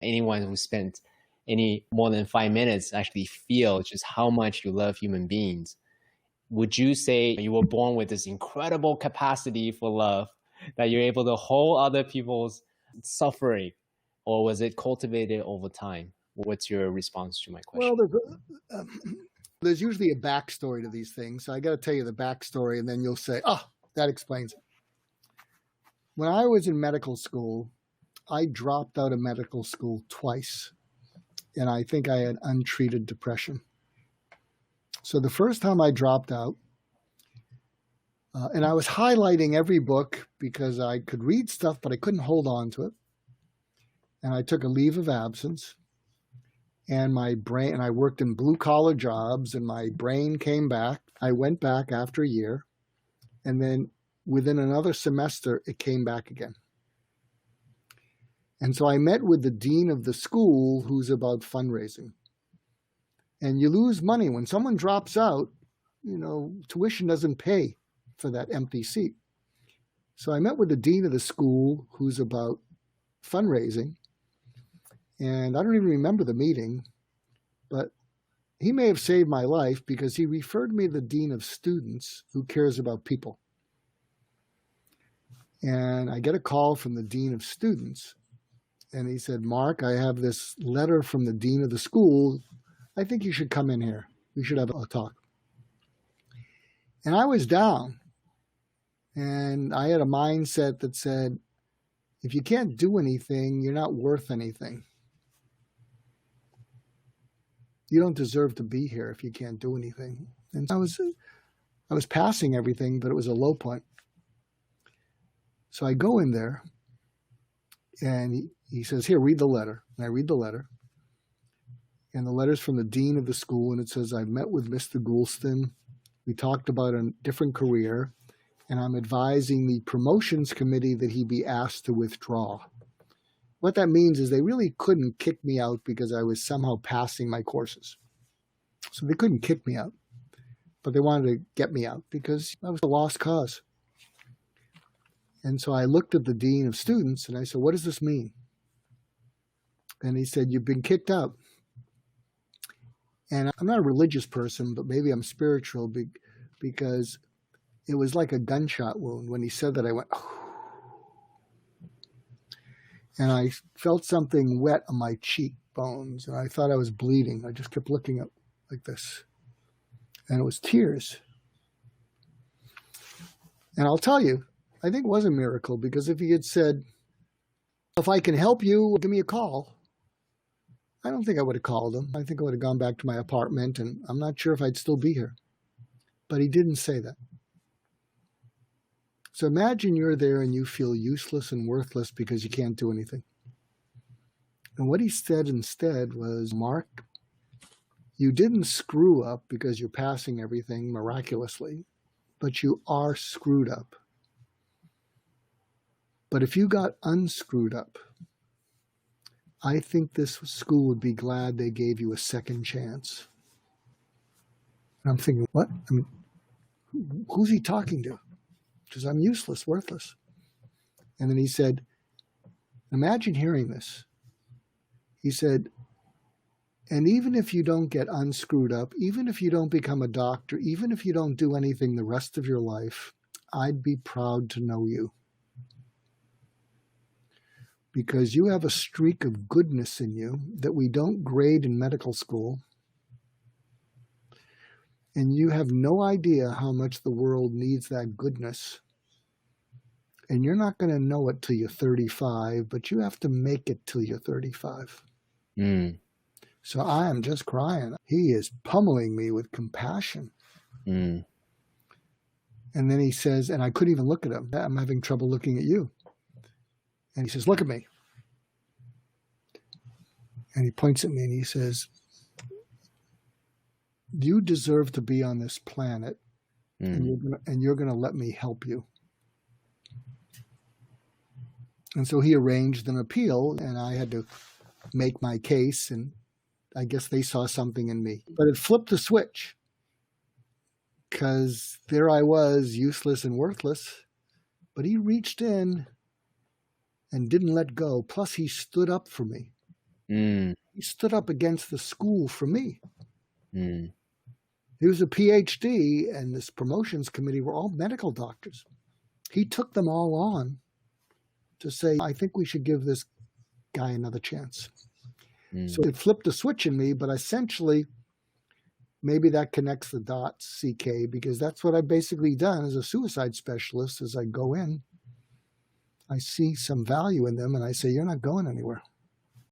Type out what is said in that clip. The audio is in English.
Anyone who spent any more than 5 minutes actually feel just how much you love human beings. Would you say you were born with this incredible capacity for love that you're able to hold other people's suffering, or was it cultivated over time? What's your response to my Well, question? there's usually a backstory to these things. So I got to tell you the backstory, and then you'll say, oh, that explains it. When I was in medical school, I dropped out of medical school twice, and I think I had untreated depression. So the first time I dropped out, and I was highlighting every book because I could read stuff, but I couldn't hold on to it. And I took a leave of absence. And my brain, and I worked in blue collar jobs, and my brain came back. I went back after a year, and then within another semester, it came back again. And so I met with the dean of the school, who's about fundraising. And you lose money when someone drops out. Tuition doesn't pay for that empty seat. So I met with the dean of the school, who's about fundraising. And I don't even remember the meeting, but he may have saved my life because he referred me to the dean of students who cares about people. And I get a call from the dean of students, and he said, Mark, I have this letter from the dean of the school. I think you should come in here. We should have a talk. And I was down, and I had a mindset that said, if you can't do anything, you're not worth anything. You don't deserve to be here if you can't do anything. And I was passing everything, but it was a low point. So I go in there, and he says, here, read the letter. And I read the letter. And the letter's from the dean of the school, and it says, I met with Mr. Goulston. We talked about a different career, and I'm advising the promotions committee that he be asked to withdraw. What that means is they really couldn't kick me out because I was somehow passing my courses. So they couldn't kick me out, but they wanted to get me out because I was a lost cause. And so I looked at the dean of students and I said, what does this mean? And he said, you've been kicked out. And I'm not a religious person, but maybe I'm spiritual because it was like a gunshot wound. When he said that, I went, oh. And I felt something wet on my cheekbones, and I thought I was bleeding. I just kept looking up like this. And it was tears. And I'll tell you, I think it was a miracle, because if he had said, if I can help you, give me a call, I don't think I would have called him. I think I would have gone back to my apartment, and I'm not sure if I'd still be here. But he didn't say that. So imagine you're there and you feel useless and worthless because you can't do anything. And what he said instead was, Mark, you didn't screw up because you're passing everything miraculously, but you are screwed up. But if you got unscrewed up, I think this school would be glad they gave you a second chance. And I'm thinking, what? I mean, who's he talking to? Because I'm useless, worthless. And then he said, imagine hearing this. He said, and even if you don't get unscrewed up, even if you don't become a doctor, even if you don't do anything the rest of your life, I'd be proud to know you. Because you have a streak of goodness in you that we don't grade in medical school. And you have no idea how much the world needs that goodness. And you're not going to know it till you're 35, but you have to make it till you're 35. So I am just crying. He is pummeling me with compassion. And then he says, and I couldn't even look at him. I'm having trouble looking at you. And he says, look at me. And he points at me and he says, you deserve to be on this planet, and you're going to let me help you. And so he arranged an appeal, and I had to make my case, and I guess they saw something in me. But it flipped the switch, because there I was, useless and worthless, but he reached in and didn't let go. Plus, he stood up for me. Mm, He stood up against the school for me. mm, He was a PhD, and this promotions committee were all medical doctors. He took them all on to say, I think we should give this guy another chance. mm. So it flipped a switch in me, but essentially, maybe that connects the dots, CK, because that's what I've basically done as a suicide specialist. As I go in, I see some value in them, and I say, you're not going anywhere.